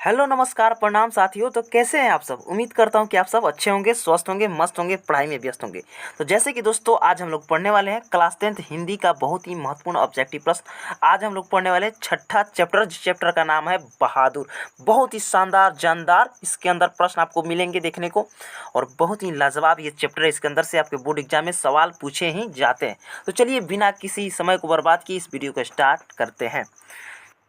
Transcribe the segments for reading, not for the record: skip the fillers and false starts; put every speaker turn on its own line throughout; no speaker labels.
Hello नमस्कार प्रणाम साथियों। तो कैसे हैं आप सब। उम्मीद करता हूं कि आप सब अच्छे होंगे, स्वस्थ होंगे, मस्त होंगे, पढ़ाई में व्यस्त होंगे। तो जैसे कि दोस्तों आज हम लोग पढ़ने वाले हैं क्लास 10th हिंदी का बहुत ही महत्वपूर्ण ऑब्जेक्टिव प्रश्न। आज हम लोग पढ़ने वाले हैं छठा चैप्टर, जिस चैप्टर का नाम है बहादुर। बहुत ही शानदार जानदार इसके अंदर प्रश्न आपको मिलेंगे देखने को, और बहुत ही लाजवाब ये चैप्टर है। इसके अंदर से आपके बोर्ड एग्जाम में सवाल पूछे ही जाते हैं। तो चलिए बिना किसी समय को बर्बाद किए इस वीडियो को स्टार्ट करते हैं।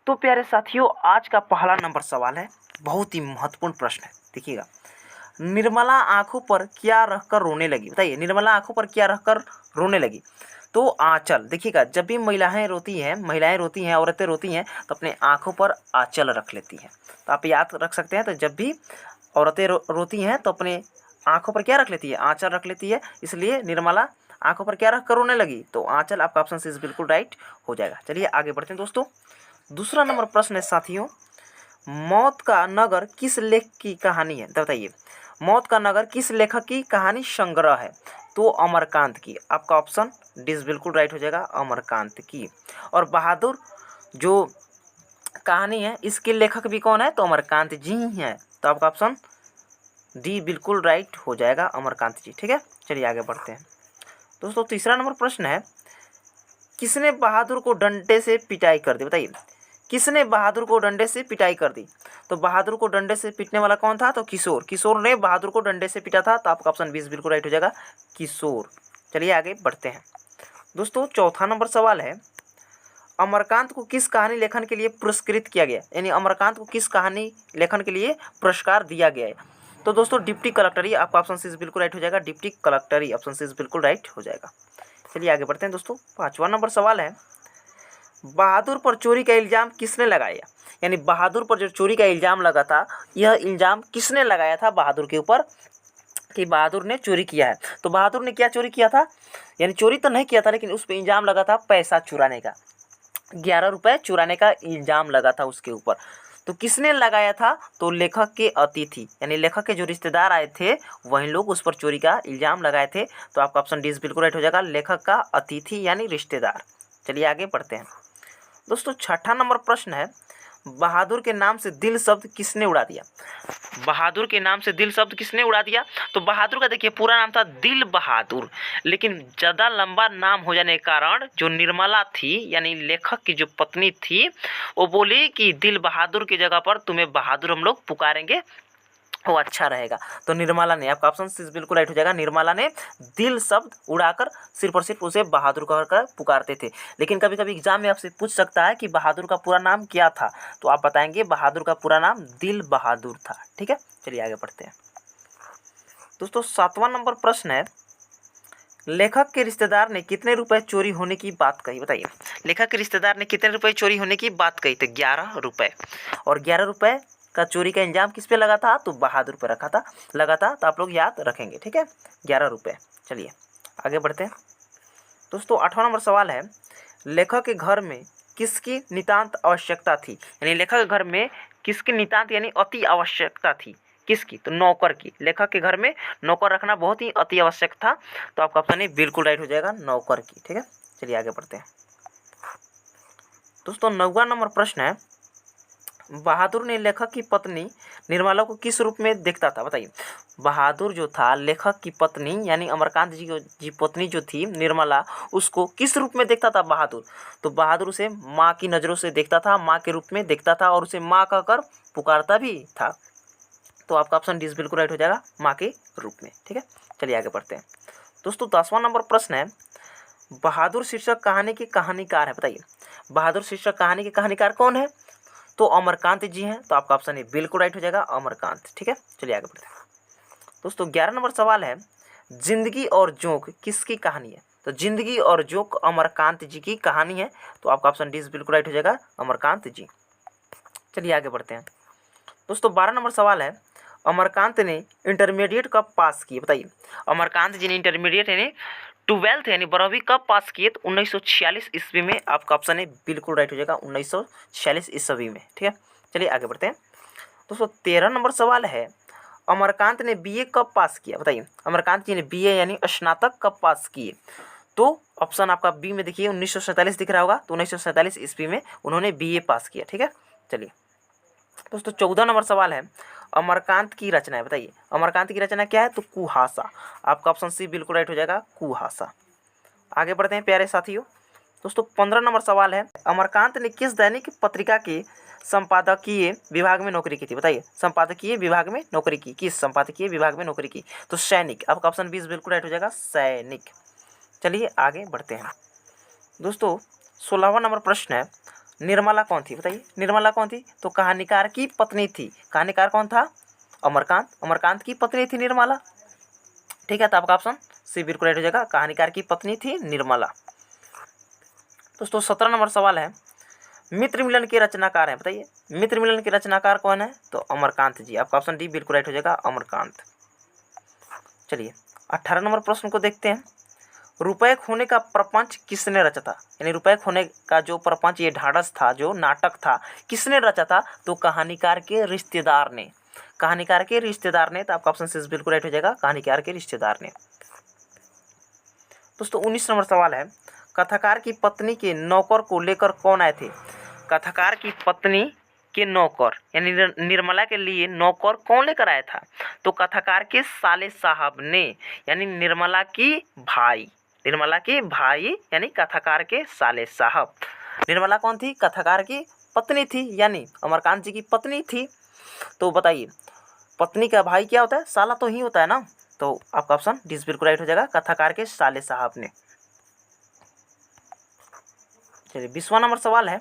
तो प्यारे साथियों आज का पहला नंबर सवाल है, बहुत ही महत्वपूर्ण प्रश्न है। देखिएगा, निर्मला आंखों पर क्या रखकर रोने लगी। बताइए, निर्मला आंखों पर क्या रखकर रोने लगी। तो आंचल। देखिएगा, जब भी महिलाएं रोती हैं, औरतें रोती हैं तो अपने आंखों पर आंचल रख लेती हैं। तो आप याद रख सकते हैं। तो जब भी औरतें रोती हैं तो अपने आंखों पर क्या रख लेती है, आंचल रख लेती है। इसलिए निर्मला आंखों पर क्या रख कर रोने लगी, तो आंचल आपका ऑप्शन सी बिल्कुल राइट हो जाएगा। चलिए आगे बढ़ते हैं दोस्तों। दूसरा नंबर प्रश्न है साथियों, मौत का नगर किस लेख की कहानी है। तो बताइए, मौत का नगर किस लेखक की कहानी संग्रह है। तो अमरकांत की। आपका ऑप्शन डी बिल्कुल राइट हो जाएगा, अमरकांत की। और बहादुर जो कहानी है इसके लेखक भी कौन है, तो अमरकांत जी ही हैं। तो आपका ऑप्शन डी बिल्कुल राइट हो जाएगा, अमरकांत जी। ठीक है, चलिए आगे बढ़ते हैं दोस्तों। तीसरा नंबर प्रश्न है, किसने बहादुर को डंडे से पिटाई कर दी। बताइए, किसने बहादुर को डंडे से पिटाई कर दी। तो बहादुर को डंडे से पीटने वाला कौन था, तो किशोर ने बहादुर को डंडे से पीटा था। तो आपका ऑप्शन 20 बिल्कुल राइट हो जाएगा, किशोर। चलिए आगे बढ़ते हैं दोस्तों। चौथा नंबर सवाल है, अमरकांत को किस कहानी लेखन के लिए पुरस्कृत किया गया, यानी अमरकांत को किस कहानी लेखन के लिए पुरस्कार दिया गया है। तो दोस्तों डिप्टी कलेक्टरी। आपका ऑप्शन सी बिल्कुल राइट हो जाएगा, डिप्टी कलेक्टरी। ऑप्शन सी बिल्कुल राइट हो जाएगा। चलिए आगे बढ़ते हैं दोस्तों। पांचवा नंबर सवाल है, बहादुर पर चोरी का इल्ज़ाम किसने लगाया, यानी बहादुर पर जो चोरी का इल्ज़ाम लगा था, यह इल्ज़ाम किसने लगाया था बहादुर के ऊपर कि बहादुर ने चोरी किया है। तो बहादुर ने क्या चोरी किया था, यानी चोरी तो नहीं किया था, लेकिन उस पर इल्ज़ाम लगा था पैसा चुराने का। 11 रुपये चुराने का इल्ज़ाम लगा था उसके ऊपर। तो किसने लगाया था, तो लेखक के अतिथि, यानी लेखक के जो रिश्तेदार आए थे वही लोग उस पर चोरी का इल्ज़ाम लगाए थे। तो आपका ऑप्शन डी बिल्कुल राइट हो जाएगा, लेखक का अतिथि यानी रिश्तेदार। चलिए आगे बढ़ते हैं दोस्तों। छठा नंबर प्रश्न है, बहादुर के नाम से दिल शब्द किसने उड़ा दिया। बहादुर के नाम से दिल शब्द किसने उड़ा दिया। तो बहादुर का देखिए पूरा नाम था दिल बहादुर, लेकिन ज़्यादा लंबा नाम हो जाने के कारण जो निर्मला थी यानी लेखक की जो पत्नी थी, वो बोली कि दिल बहादुर की जगह पर तुम्हें बहादुर हम लोग पुकारेंगे, वो अच्छा रहेगा। तो निर्मला ने, आपका ऑप्शन सी बिल्कुल राइट हो जाएगा, निर्मला ने दिल शब्द उड़ाकर सिर्फ और सिर्फ उसे बहादुर कहकर पुकारते थे। लेकिन कभी कभी एग्जाम में आपसे पूछ सकता है कि बहादुर का पूरा नाम क्या था, तो आप बताएंगे बहादुर का पूरा नाम दिल बहादुर था। ठीक है, चलिए आगे बढ़ते हैं दोस्तों। सातवां नंबर प्रश्न है, लेखक के रिश्तेदार ने कितने रुपए चोरी होने की बात कही। बताइए, लेखक के रिश्तेदार ने कितने रुपए चोरी होने की बात कही। तो 11 रुपए। और 11 रुपए का चोरी का इल्जाम किस पे लगा था, तो बहादुर पे लगा था। तो आप लोग याद रखेंगे। ठीक है, 11 रुपए। चलिए आगे बढ़ते हैं दोस्तों। 8वां नंबर सवाल है, लेखक के घर में किसकी नितांत आवश्यकता थी, यानी लेखक के घर में किसकी नितांत यानी अति आवश्यकता थी, किसकी, तो नौकर की। लेखक के घर में नौकर रखना बहुत ही अति आवश्यक था। तो आपका ऑप्शन ए बिल्कुल राइट हो जाएगा, नौकर की। ठीक है, चलिए आगे बढ़ते हैं दोस्तों। 9वां नंबर प्रश्न है, बहादुर ने लेखक की पत्नी निर्मला को किस रूप में देखता था। बताइए, बहादुर जो था लेखक की पत्नी यानी अमरकांत जी पत्नी जो थी निर्मला, उसको किस रूप में देखता था बहादुर। तो बहादुर उसे माँ की नज़रों से देखता था, माँ के रूप में देखता था, और उसे माँ कहकर पुकारता भी था। तो आपका ऑप्शन डी बिल्कुल राइट हो जाएगा, माँ के रूप में। ठीक है, चलिए आगे बढ़ते हैं दोस्तों। 10वां नंबर प्रश्न है, बहादुर शीर्षक कहानी के कहानीकार है। बताइए, बहादुर शीर्षक कहानी के कहानीकार कौन है, तो अमरकांत जी हैं। तो आपका ऑप्शन ए बिल्कुल राइट हो जाएगा, अमरकांत। ठीक है, चलिए आगे बढ़ते हैं दोस्तों। 11 नंबर सवाल है, जिंदगी और जोंक किसकी कहानी है। तो जिंदगी और जोंक अमरकांत जी की कहानी है। तो आपका ऑप्शन डी बिल्कुल राइट हो जाएगा, अमरकांत जी। चलिए आगे बढ़ते हैं दोस्तों। 12 नंबर सवाल है, अमरकांत ने इंटरमीडिएट कब पास की। बताइए, अमरकांत जी ने इंटरमीडिएट यानी 12th यानी 12वीं कब पास किए, तो 1946 ईस्वी में। आपका ऑप्शन है बिल्कुल राइट हो जाएगा, 1946 ईस्वी में। ठीक है, चलिए आगे बढ़ते हैं दोस्तों। 13 नंबर सवाल है, अमरकांत ने बीए कब पास किया। बताइए, अमरकांत जी ने बीए यानी स्नातक कब पास किए। तो ऑप्शन आपका बी में देखिए 1947 दिख रहा होगा, तो 1947 ईस्वी में उन्होंने बीए पास किया। ठीक है, चलिए दोस्तों 14 नंबर सवाल है, अमरकांत की रचना है, बताइए अमरकांत की रचना क्या है, तो कुहासा। आपका ऑप्शन सी बिल्कुल राइट हो जाएगा, कुहासा। आगे बढ़ते हैं प्यारे साथियों। दोस्तों 15 नंबर सवाल है, अमरकांत ने किस दैनिक पत्रिका के संपादकीय विभाग में नौकरी की थी, बताइए संपादकीय विभाग में नौकरी की, किस संपादकीय विभाग में नौकरी की, तो सैनिक। आपका ऑप्शन 20 बिल्कुल राइट हो जाएगा, सैनिक। चलिए आगे बढ़ते हैं। दोस्तों 16वां नंबर प्रश्न है, निर्मला कौन थी, बताइए निर्मला कौन थी, तो कहानीकार की पत्नी थी। कहानीकार कौन था, अमरकांत। अमरकांत की पत्नी थी निर्मला, ठीक है। तो आपका ऑप्शन सी बिल्कुल राइट हो जाएगा, कहानीकार की पत्नी थी निर्मला। दोस्तों 17 नंबर सवाल है, मित्र मिलन के रचनाकार हैं, बताइए मित्र मिलन के रचनाकार कौन है, तो अमरकांत जी। आपका ऑप्शन डी बिल्कुल राइट हो जाएगा, अमरकांत। चलिए 18 नंबर प्रश्न को देखते हैं, रुपए खोने का प्रपंच किसने रचा था, यानी रुपए खोने का जो प्रपंच, ये ढाढ़स था, जो नाटक था, किसने रचा था, तो कहानीकार के रिश्तेदार ने। कहानीकार के रिश्तेदार ने, तो आपका ऑप्शन सी बिल्कुल राइट हो जाएगा, कहानीकार के रिश्तेदार ने। दोस्तों 19 नंबर सवाल है, कथाकार की पत्नी के नौकर को लेकर कौन आए थे। कथाकार की पत्नी के नौकर यानी निर्मला के लिए नौकर कौन लेकर आया था, तो कथाकार के साले साहब ने, यानी निर्मला की भाई। निर्मला की भाई यानी कथाकार के साले साहब। निर्मला कौन थी, कथाकार की पत्नी थी, यानी अमरकांत जी की पत्नी थी। तो बताइए पत्नी का भाई क्या होता है, साला तो ही होता है ना। तो आपका ऑप्शन डी बिल्कुल राइट हो जाएगा, कथाकार के साले साहब ने। चलिए 20वां नंबर सवाल है,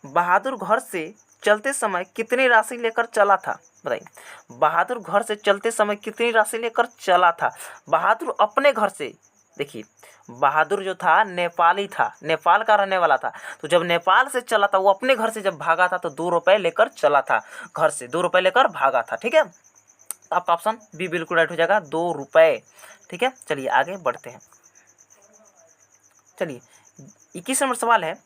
बहादुर घर से चलते समय कितनी राशि लेकर चला था, बताइए बहादुर घर से चलते समय कितनी राशि लेकर चला था। बहादुर अपने घर से, देखिए बहादुर जो था नेपाली था, नेपाल का रहने वाला था। तो जब नेपाल से चला था, वो अपने घर से जब भागा था, तो 2 रुपये लेकर चला था, घर से 2 रुपये लेकर भागा था, ठीक है। तो आपका ऑप्शन बी बिल्कुल राइट हो जाएगा, 2 रुपये, ठीक है। चलिए आगे बढ़ते हैं। चलिए 21 नंबर सवाल है,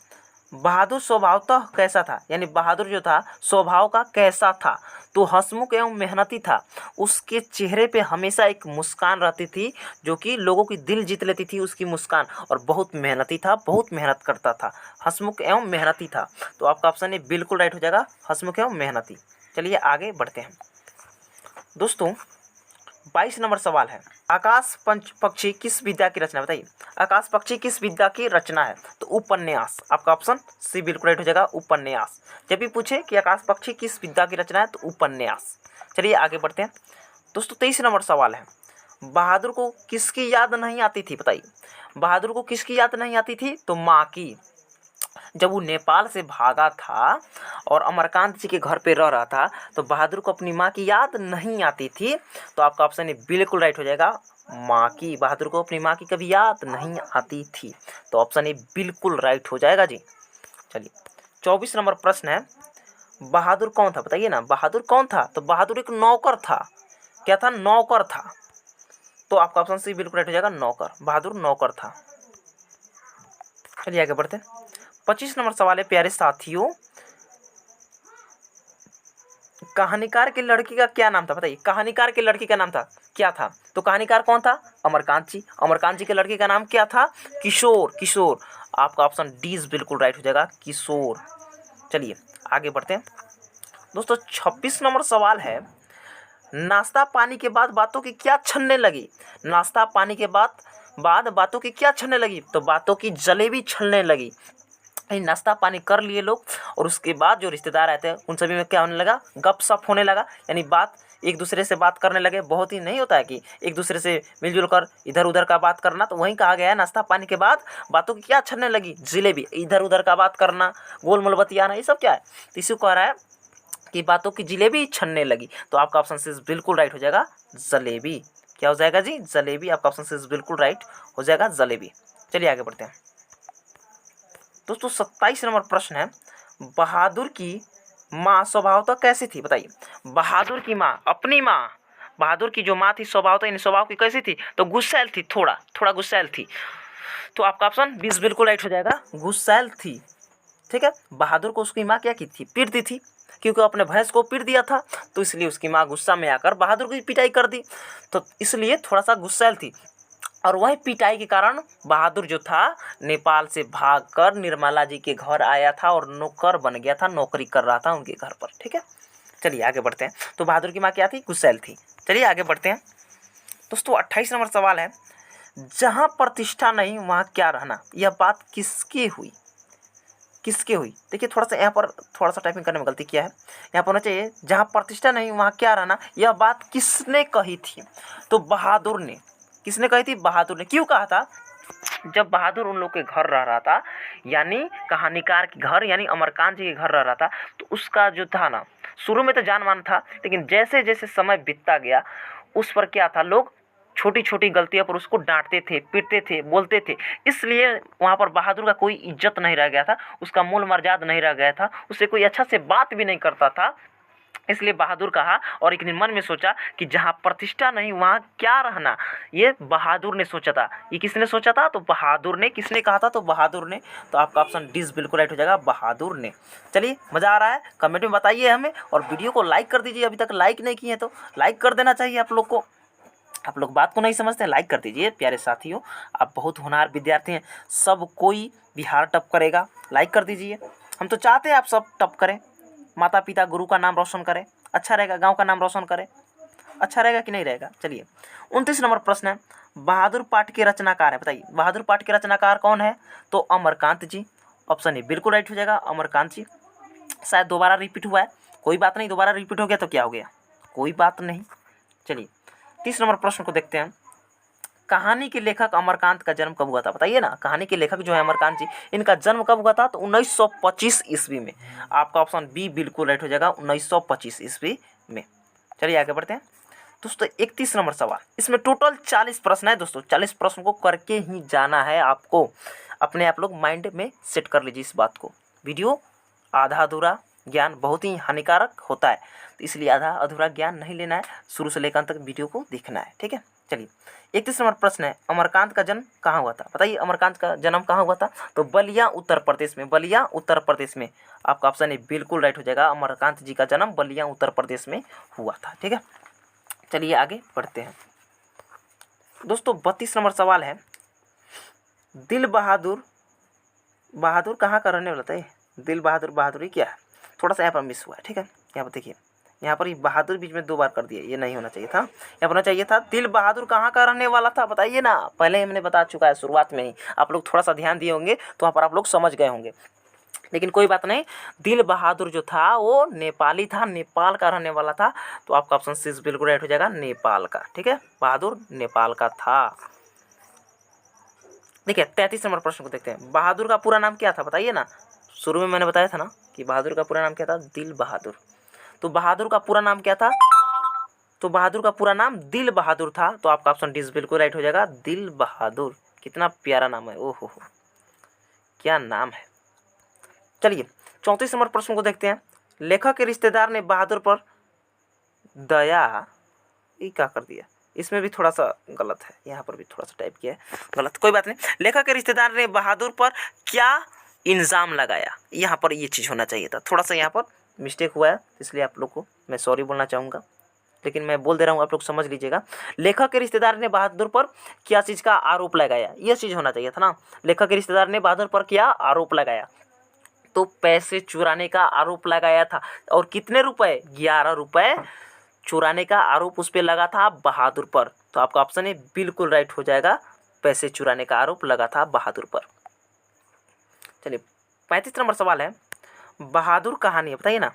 बहादुर स्वभावतः कैसा था, यानी बहादुर जो था स्वभाव का कैसा था, तो हंसमुख एवं मेहनती था। उसके चेहरे पे हमेशा एक मुस्कान रहती थी, जो कि लोगों की दिल जीत लेती थी उसकी मुस्कान, और बहुत मेहनती था, बहुत मेहनत करता था, हंसमुख एवं मेहनती था। तो आपका ऑप्शन ये बिल्कुल राइट हो जाएगा, हंसमुख एवं मेहनती। चलिए आगे बढ़ते हैं। दोस्तों 22 नंबर सवाल है, आकाश पंच पक्षी किस विद्या की रचना, बताइए आकाश पक्षी किस विद्या की रचना है, तो उपन्यास। आपका ऑप्शन सी बिल्कुल राइट हो जाएगा, उपन्यास। जब भी पूछे कि आकाश पक्षी किस विद्या की रचना है, तो उपन्यास। चलिए आगे बढ़ते हैं। दोस्तों 23 नंबर सवाल है, बहादुर को किसकी याद नहीं आती थी, बताइए बहादुर को किसकी याद नहीं आती थी, तो माँ की। जब वो नेपाल से भागा था और अमरकांत जी के घर पे रह रहा था, तो बहादुर को अपनी माँ की याद नहीं आती थी। तो आपका ऑप्शन ये बिल्कुल राइट हो जाएगा, माँ की। बहादुर को अपनी माँ की कभी याद नहीं आती थी, तो ऑप्शन ये बिल्कुल राइट हो जाएगा जी। चलिए 24 नंबर प्रश्न है, बहादुर कौन था, बताइए ना बहादुर कौन था, तो बहादुर एक नौकर था। क्या था, नौकर था। तो आपका ऑप्शन सी बिल्कुल राइट हो जाएगा, नौकर। बहादुर नौकर था। चलिए आगे बढ़ते हैं। 25 नंबर सवाल है प्यारे साथियों, कहानीकार के लड़की का क्या नाम था, बताइए कहानीकार के लड़की का नाम था क्या था, तो कहानीकार कौन था, अमरकांत जी। अमरकांत जी के लड़के का नाम क्या था, किशोर। किशोर। आपका ऑप्शन डी बिल्कुल राइट हो जाएगा, किशोर। चलिए आगे बढ़ते हैं। दोस्तों 26 नंबर सवाल है, नाश्ता पानी के बाद बातों की क्या छनने लगी। नाश्ता पानी के बाद बातों की क्या छनने लगी, तो बातों की जलेबी छलने लगी। नाश्ता पानी कर लिए लोग, और उसके बाद जो रिश्तेदार आए थे उन सभी में क्या होने लगा, गपशप होने लगा, यानी बात एक दूसरे से बात करने लगे। बहुत ही नहीं होता है कि एक दूसरे से मिलजुल कर इधर उधर का बात करना, तो वहीं कहा गया है नाश्ता पानी के बाद बातों की क्या छनने लगी, जलेबी। इधर उधर का बात करना, गोल मोल बतियाना, ये सब क्या है, तो इसी को कह रहा है कि बातों की जलेबी छनने लगी। तो आपका ऑप्शन सी बिल्कुल राइट हो जाएगा, जलेबी। क्या हो जाएगा जी, जलेबी। आपका ऑप्शन सी बिल्कुल राइट हो जाएगा, जलेबी। चलिए आगे बढ़ते हैं। दोस्तों 27 नंबर प्रश्न है, बहादुर की माँ स्वभावतः कैसी थी, बताइए बहादुर की माँ, अपनी माँ, बहादुर की जो माँ थी स्वभावतः, इन स्वभाव की कैसी थी, तो गुस्सैल थी, थोड़ा गुस्सैल थी। तो आपका ऑप्शन 20 बिल्कुल राइट हो जाएगा, गुस्सैल थी, ठीक है। बहादुर को उसकी माँ क्या की थी, पीटती थी, क्योंकि अपने भैंस को पीट दिया था, तो इसलिए उसकी माँ गुस्सा में आकर बहादुर की पिटाई कर दी, तो इसलिए थोड़ा सा गुस्सैल थी। और वही पिटाई के कारण बहादुर जो था नेपाल से भागकर निर्मला जी के घर आया था और नौकर बन गया था, नौकरी कर रहा था उनके घर पर। ठीक है, चलिए आगे बढ़ते हैं। तो बहादुर की माँ क्या थी? गुस्सैल थी। चलिए आगे बढ़ते हैं दोस्तों। 28 नंबर सवाल है, जहाँ प्रतिष्ठा नहीं वहाँ क्या रहना, यह बात किसकी हुई? किसके हुई? देखिए थोड़ा सा यहाँ पर थोड़ा सा टाइपिंग करने में गलती किया है। यहाँ पर होना चाहिए जहाँ प्रतिष्ठा नहीं वहाँ क्या रहना, यह बात किसने कही थी? तो बहादुर ने। किसने कही थी? बहादुर ने। क्यों कहा था? जब बहादुर उन लोग के घर रह रहा था, यानी कहानीकार के घर, यानी अमरकांत जी के घर रह रहा था, तो उसका जो था ना, शुरू में तो जान मान था, लेकिन जैसे जैसे समय बीतता गया उस पर क्या था, लोग छोटी छोटी गलतियों पर उसको डांटते थे, पीटते थे, बोलते थे। इसलिए वहाँ पर बहादुर का कोई इज्जत नहीं रह गया था, उसका मूल मर्यादा नहीं रह गया था, उससे कोई अच्छा से बात भी नहीं करता था। इसलिए बहादुर कहा और एक मन में सोचा कि जहाँ प्रतिष्ठा नहीं वहाँ क्या रहना। ये बहादुर ने सोचा था। ये किसने सोचा था? तो बहादुर ने। किसने कहा था? तो बहादुर ने। तो आपका ऑप्शन डी बिल्कुल राइट हो जाएगा, बहादुर ने। चलिए, मज़ा आ रहा है? कमेंट में बताइए हमें, और वीडियो को लाइक कर दीजिए। अभी तक लाइक नहीं किए तो लाइक कर देना चाहिए आप लोग को। आप लोग बात को नहीं समझते हैं, लाइक कर दीजिए प्यारे साथियों। आप बहुत होनहार विद्यार्थी हैं, सब कोई बिहार टॉप करेगा, लाइक कर दीजिए। हम तो चाहते हैं आप सब टॉप करें, माता पिता गुरु का नाम रोशन करें, अच्छा रहेगा, गांव का नाम रोशन करें, अच्छा रहेगा कि नहीं रहेगा? चलिए 29 नंबर प्रश्न है, बहादुर पाठ के रचनाकार है, बताइए बहादुर पाठ के रचनाकार कौन है? तो अमरकांत जी। ऑप्शन ए बिल्कुल राइट हो जाएगा, अमरकांत जी। शायद दोबारा रिपीट हुआ है, कोई बात नहीं, दोबारा रिपीट हो गया तो क्या हो गया, कोई बात नहीं। चलिए 30 नंबर प्रश्न को देखते हैं, कहानी के लेखक अमरकांत का जन्म कब हुआ था? बताइए ना, कहानी के लेखक जो है अमरकांत जी, इनका जन्म कब हुआ था? तो 1925 ईस्वी में। आपका ऑप्शन बी बिल्कुल राइट हो जाएगा, 1925 ईस्वी में। चलिए आगे बढ़ते हैं दोस्तों। 31 नंबर सवाल, इसमें टोटल 40 प्रश्न है दोस्तों। 40 प्रश्न को करके ही जाना है आपको, अपने आप लोग माइंड में सेट कर लीजिए इस बात को। वीडियो आधा अधूरा ज्ञान बहुत ही हानिकारक होता है, तो इसलिए आधा अधूरा ज्ञान नहीं लेना है, शुरू से लेकर अंत तक वीडियो को देखना है। ठीक है, चलिए 31 नंबर प्रश्न है, अमरकांत का जन्म कहाँ हुआ था? बताइए अमरकांत का जन्म कहाँ हुआ था? तो बलिया उत्तर प्रदेश में। बलिया उत्तर प्रदेश में। आपका ऑप्शन ए बिल्कुल राइट हो जाएगा, अमरकांत जी का जन्म बलिया उत्तर प्रदेश में हुआ था। ठीक है, चलिए आगे बढ़ते हैं दोस्तों। 32 नंबर सवाल है, दिल बहादुर, बहादुर कहाँ का रहने वाला था? दिल बहादुर, बहादुरी क्या है? थोड़ा सा यहाँ पर मिस हुआ है। ठीक है, यहाँ पर देखिए, यहाँ पर ये बहादुर बीच में 2 बार कर दिया, ये नहीं होना चाहिए था। यहाँ पर होना चाहिए था दिल बहादुर कहाँ का रहने वाला था, बताइए ना। पहले हमने बता चुका है शुरुआत में ही, आप लोग थोड़ा सा ध्यान दिए होंगे तो वहाँ पर आप लोग समझ गए होंगे, लेकिन कोई बात नहीं। दिल बहादुर जो था वो नेपाली था, नेपाल का रहने वाला था। तो आपका ऑप्शन सी बिल्कुल राइट हो जाएगा, नेपाल का। ठीक है, बहादुर नेपाल का था। देखिए 33 नंबर प्रश्न को देखते हैं, बहादुर का पूरा नाम क्या था? बताइए ना। शुरू में मैंने बताया था ना कि बहादुर का पूरा नाम क्या था? दिल बहादुर। तो बहादुर का पूरा नाम क्या था? तो बहादुर का पूरा नाम दिल बहादुर था। तो आपका ऑप्शन डी बिल्कुल राइट हो जाएगा, दिल बहादुर। कितना प्यारा नाम है, ओहो हो, क्या नाम है। चलिए 34 नंबर प्रश्न को देखते हैं, लेखक के रिश्तेदार ने बहादुर पर दया, ये क्या कर दिया, इसमें भी थोड़ा सा गलत है, यहाँ पर भी थोड़ा सा टाइप किया है गलत, कोई बात नहीं। लेखक के रिश्तेदार ने बहादुर पर क्या इल्ज़ाम लगाया? यहाँ पर ये चीज़ होना चाहिए था, थोड़ा सा यहाँ पर मिस्टेक हुआ है, इसलिए आप लोग को मैं सॉरी बोलना चाहूँगा, लेकिन मैं बोल दे रहा हूँ, आप लोग समझ लीजिएगा। लेखक के रिश्तेदार ने बहादुर पर क्या चीज़ का आरोप लगाया, यह चीज़ होना चाहिए था ना। लेखक के रिश्तेदार ने बहादुर पर क्या आरोप लगाया? तो पैसे चुराने का आरोप लगाया था। और कितने रुपए? 11 रुपए चुराने का आरोप उस पर लगा था बहादुर पर। तो आपका ऑप्शन ए बिल्कुल राइट हो जाएगा, पैसे चुराने का आरोप लगा था बहादुर पर। चलिए 35 नंबर सवाल है, बहादुर कहानी है, बताइए ना।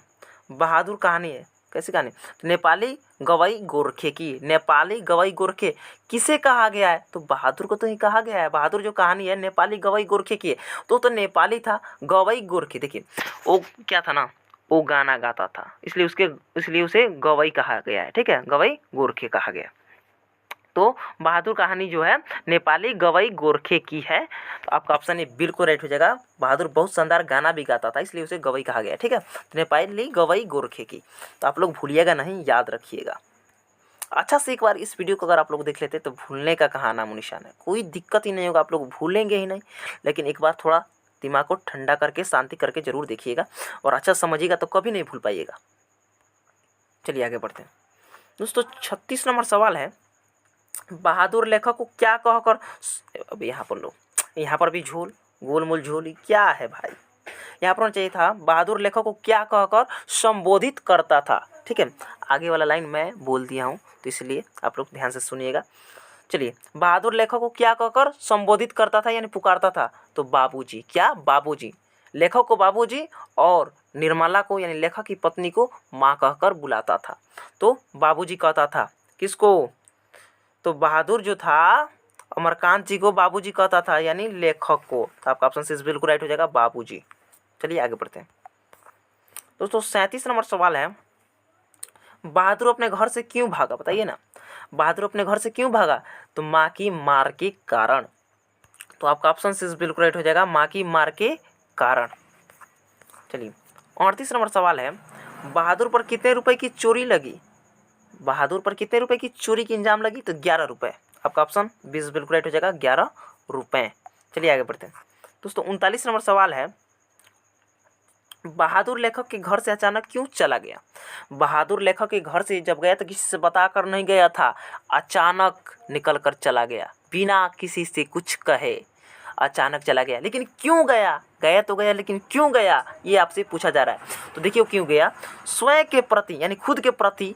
बहादुर कहानी है, कैसी कहानी? तो नेपाली गवई गोरखे की। नेपाली गवई गोरखे किसे कहा गया है? तो बहादुर को तो ही कहा गया है। बहादुर जो कहानी है नेपाली गवई गोरखे की है, तो नेपाली था, गवई गोरखे। देखिए वो क्या था ना, वो गाना गाता था, इसलिए उसे गवई कहा गया है। ठीक है, गवई गोरखे कहा गया। तो बहादुर कहानी जो है नेपाली गवई गोरखे की है। तो आपका ऑप्शन ए बिल्कुल राइट हो जाएगा, बहादुर बहुत शानदार गाना भी गाता था, इसलिए उसे गवई कहा गया। ठीक है, तो नेपाली गवई गोरखे की। तो आप लोग भूलिएगा नहीं, याद रखिएगा। अच्छा से एक बार इस वीडियो को अगर आप लोग देख लेते तो भूलने का कहाँ नामो निशान है, कोई दिक्कत ही नहीं होगा, आप लोग भूलेंगे ही नहीं। लेकिन एक बार थोड़ा दिमाग को ठंडा करके, शांति करके ज़रूर देखिएगा और अच्छा समझिएगा, तो कभी नहीं भूल पाइएगा। चलिए आगे बढ़ते हैं दोस्तों। 36 नंबर सवाल है, बहादुर लेखक को क्या कहकर, अब यहाँ पर लो, यहाँ पर भी झोल, गोलमोल झोल क्या है भाई, यहाँ पर होना चाहिए था बहादुर लेखक को क्या कहकर संबोधित करता था। ठीक है, आगे वाला लाइन मैं बोल दिया हूँ तो इसलिए आप लोग ध्यान से सुनिएगा। चलिए, बहादुर लेखक को क्या कहकर संबोधित करता था यानी पुकारता था, तो बाबूजी, क्या बाबूजी, लेखक को बाबूजी और निर्मला को यानी लेखक की पत्नी को माँ कहकर बुलाता था। तो बाबूजी कहता था किसको, तो बहादुर जो था अमरकांत जी को बाबूजी कहता था यानी लेखक को। तो आपका ऑप्शन सी बिल्कुल राइट हो जाएगा, बाबूजी। चलिए आगे बढ़ते हैं दोस्तों। 37 नंबर सवाल है, बहादुर अपने घर से क्यों भागा, बताइए ना, बहादुर अपने घर से क्यों भागा, तो माँ की मार के कारण। तो आपका ऑप्शन सी बिल्कुल राइट हो जाएगा, माँ की मार के कारण। चलिए 38 नंबर सवाल है, बहादुर पर कितने रुपए की चोरी लगी, बहादुर पर कितने रुपए की चोरी की इंजाम लगी, तो 11 रुपए। आपका ऑप्शन 20 बिल्कुल राइट हो जाएगा, 11 रुपए। चलिए आगे बढ़ते हैं दोस्तों। 39 नंबर सवाल है, बहादुर लेखक के घर से अचानक क्यों चला गया, बहादुर लेखक के घर से जब गया तो किसी से बताकर नहीं गया था, अचानक निकल कर चला गया, बिना किसी से कुछ कहे अचानक चला गया। लेकिन क्यों गया, गया तो गया लेकिन क्यों गया, ये आपसे पूछा जा रहा है। तो देखिए क्यों गया, स्वयं के प्रति यानी खुद के प्रति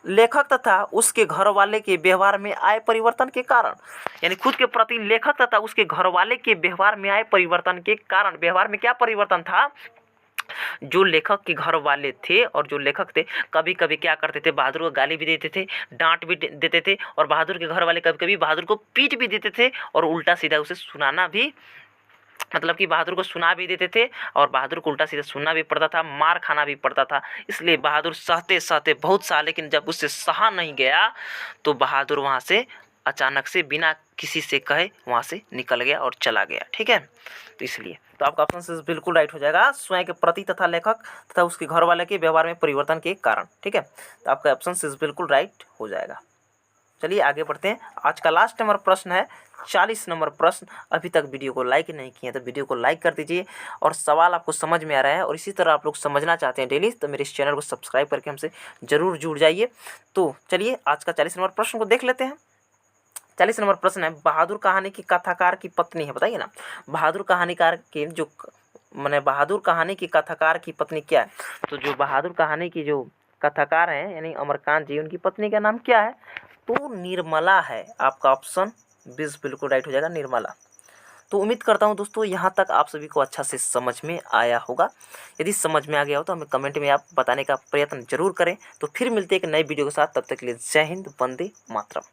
लेखक तथा उसके घर वाले के व्यवहार में आए परिवर्तन के कारण, यानी खुद के प्रति लेखक तथा उसके घर वाले के व्यवहार में आए परिवर्तन के कारण। व्यवहार में क्या परिवर्तन था, जो लेखक के घर वाले थे और जो लेखक थे कभी कभी क्या करते थे, बहादुर को गाली भी देते थे, डांट भी देते थे, और बहादुर के घर वाले कभी कभी बहादुर को पीट भी देते थे और उल्टा सीधा उसे सुनाना भी, मतलब कि बहादुर को सुना भी देते थे और बहादुर को उल्टा सीधा सुनना भी पड़ता था, मार खाना भी पड़ता था। इसलिए बहादुर सहते सहते बहुत सहा, लेकिन जब उससे सहा नहीं गया तो बहादुर वहाँ से अचानक से बिना किसी से कहे वहाँ से निकल गया और चला गया। ठीक है, तो इसलिए तो आपका ऑप्शन बिल्कुल राइट हो जाएगा, स्वयं के प्रति तथा लेखक तथा उसके घर वाले के व्यवहार में परिवर्तन के कारण। ठीक है, तो आपका ऑप्शन बिल्कुल राइट हो जाएगा। चलिए आगे बढ़ते हैं। आज का लास्ट नंबर प्रश्न है 40 नंबर प्रश्न। अभी तक वीडियो को लाइक नहीं किए तो वीडियो को लाइक कर दीजिए, और सवाल आपको समझ में आ रहा है और इसी तरह आप लोग समझना चाहते हैं डेली, तो मेरे इस चैनल को सब्सक्राइब करके हमसे ज़रूर जुड़ जाइए। तो चलिए आज का 40 नंबर प्रश्न को देख लेते हैं। 40 नंबर प्रश्न है, बहादुर कहानी की कथाकार की पत्नी है, बताइए ना, बहादुर कहानीकार के जो मैंने बहादुर कहानी की कथाकार की पत्नी क्या है, तो जो बहादुर कहानी की जो कथाकार हैं यानी अमरकांत जी, उनकी पत्नी का नाम क्या है, तो निर्मला है। आपका ऑप्शन 20 बिल्कुल राइट हो जाएगा, निर्मला। तो उम्मीद करता हूं दोस्तों यहाँ तक आप सभी को अच्छा से समझ में आया होगा। यदि समझ में आ गया हो तो हमें कमेंट में आप बताने का प्रयत्न जरूर करें। तो फिर मिलते हैं एक नए वीडियो के साथ, तब तक के लिए जय हिंद, वंदे मातरम।